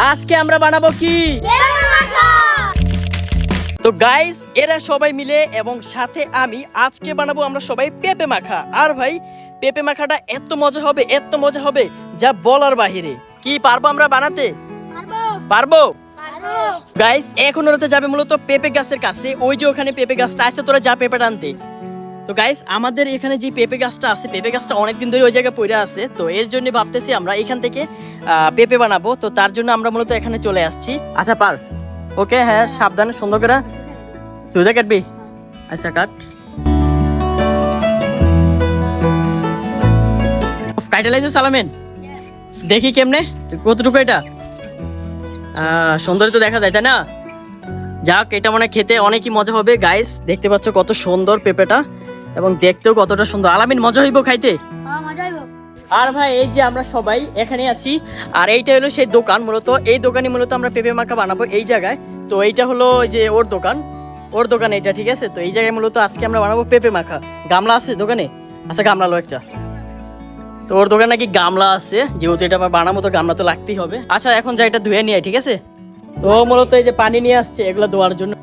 আজকে আমরা বানাবো কি তো গাইস এরা সবাই মিলে এবং সাথে আমি আজকে বানাবো আমরা সবাই পেঁপে মাখা। আর ভাই পেঁপে মাখাটা এত মজা হবে যা বলার বাহিরে। কি পারবো আমরা বানাতে? পারবো গাইস। এখন ওরাতে যাবে মূলত পেঁপে গাছের কাছে, ওই যে ওখানে পেঁপে গাছটা আছে, তোরা যা পেঁপে আনতে। তো গাইস আমাদের এখানে যে পেঁপে গাছটা আছে, পেঁপে গাছটা অনেকদিন ধরে ওই জায়গায় পড়ে আছে, তো এর জন্য ভাবতেছি আমরা এখান থেকে পেঁপে বানাবো। তো তার জন্য আমরা মূলত এখানে চলে আসছি। আচ্ছা পার, ওকে, হ্যাঁ সাবধানে সুন্দর করে সুজা কাটবি। আচ্ছা কাট, কাইটালাইজো সালামেন দেখি কেমনে কতটুকু এটা সুন্দর তো দেখা যায় তাই না? যাক, এটা মনে খেতে অনেকই মজা হবে। গাইস দেখতে পাচ্ছ কত সুন্দর পেঁপেটা এবং দেখতেও কতটা সুন্দর। আলামিন মজা হইব খাইতে? আর ভাই এই যে আমরা সবাই এখানে আছি, আর এইটা হলো সেই দোকান। মূলত এই দোকানে মূলত আমরা পেঁপে মাখা বানাবো এই জায়গায়। তো এইটা হলো যে ওর দোকান এইটা, ঠিক আছে? তো এই জায়গায় মূলত আজকে আমরা বানাবো পেঁপে মাখা। গামলা আছে দোকানে? আচ্ছা গামলা লো একটা। তো ওর দোকানে নাকি গামলা আছে, যেহেতু এটা আমরা বানাবো তো গামলা তো লাগতেই হবে। আচ্ছা এখন যা এটা ধুয়ে নিয়ে, ঠিক আছে? তো মূলত এই যে পানি নিয়ে আসছে এগুলো ধোয়ার জন্য।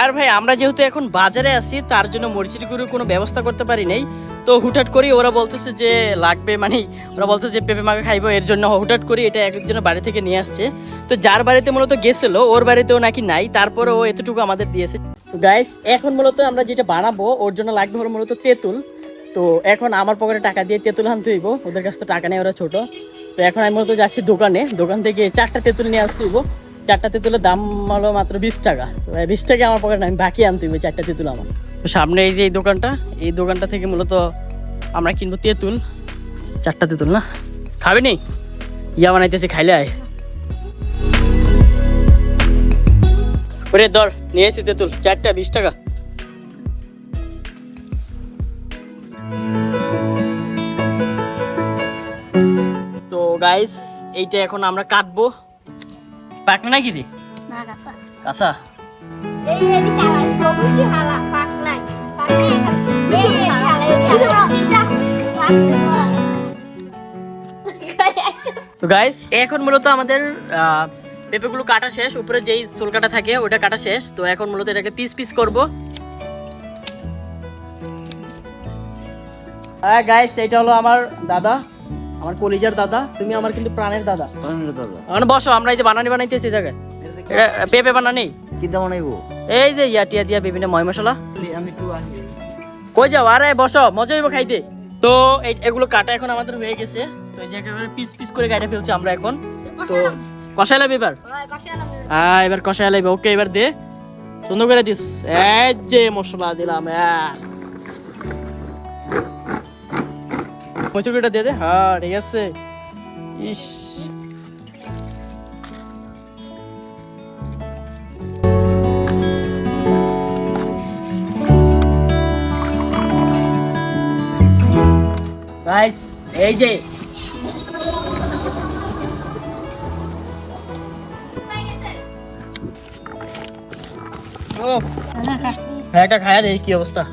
আর ভাই আমরা যেহেতু এখন বাজারে আছি, তার জন্য মরিচের গুঁড়োর কোনো ব্যবস্থা করতে পারি নাই। তো হুটহাট করি ওরা বলতেছে যে লাগবে, মানে ওরা বলতেছে যে পেঁপে মাখা খাইবো, এর জন্য হুটহাট করি এটা একজনের বাড়ি থেকে নিয়ে আসছে। তো যার বাড়িতে মূলত গেছিলো ওর বাড়িতেও নাকি নাই, তারপরে ও এতটুকু আমাদের দিয়েছে। তো গাইস এখন মূলত আমরা যেটা বানাবো ওর জন্য লাগবে হলো মূলত তেঁতুল। তো এখন আমার পকেটে টাকা দিয়ে তেঁতুল আনতে হইব, ওদের কাছে তো টাকা নেই, ওরা ছোট। তো এখন আমি মূলত যাচ্ছি দোকান থেকে 4টা তেঁতুল নিয়ে আসতে হইব। 4টা তেঁতুলের দাম হলো মাত্র 20 টাকা। তো 20 টাকা আমার পকেটে আমি বাকি আনতে হইব 4টা তেঁতুল আমার। তো সামনে এই যে এই দোকানটা থেকে মূলত আমরা কিনবো তেঁতুল। 4টা তেঁতুল না খাবি নি? ইয়া বানাইতেছি, খাইলে আয়। ওরে ধর নিয়ে এসি তেঁতুল, 4টা 20 টাকা। তো গাইস এইটা এখন আমরা কাটবো। পাকনা নাকি রে? না কাঁচা। কাঁচা? এই এদিকে আলাই সবুজ কি হালা পাক নাই। পাক নাই এখানে। এই হালা তো গাইস এখন মূলত আমাদের পেঁপেগুলো কাটা শেষ, উপরে যেই ছোলকাটা থাকে ওটা কাটা শেষ। তো এখন মূলত এটাকে পিস করব। হ্যাঁ গাইস এটা হলো আমার দাদা, আমার কলিজার দাদা। তুমি আমার কিন্তু প্রাণের দাদা। মানে বসো, আমরা এই যে বানাইতেছি জায়গায় পেঁপে বানানি কি দাম বানাইবো? এই যে টিয়া দিয়া বিভিন্ন ময় মশলা। আমি একটু আসি। কই যাও? আরে বসো, মজা হইব খাইতে। তো এগুলো কাটা এখন আমাদের হয়ে গেছে। তো এই যে একেবারে পিস করে কাটা ফেলছি আমরা এখন। তো কষাই লাগবে এবার। এবার কষাই লাগবে। ওকে এবার দে, সুন্দর করে দিস। এই যে মশলা দিলাম, মরিচটা দিয়ে দে। হ্যাঁ ঠিক আছে। ইস গাইস এই যে এটা খায়া দে কি অবস্থা।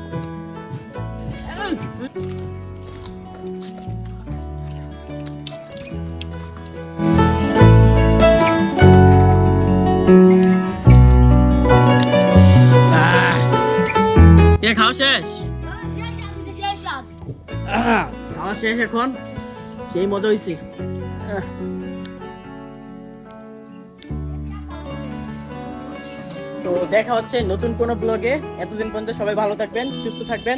খাওয়া শেষ? খাওয়া শেষ এখন, সেই মজা হয়েছে। তো দেখা হচ্ছে নতুন কোনো ব্লগে। এতদিন পর্যন্ত সবাই ভালো থাকবেন, সুস্থ থাকবেন।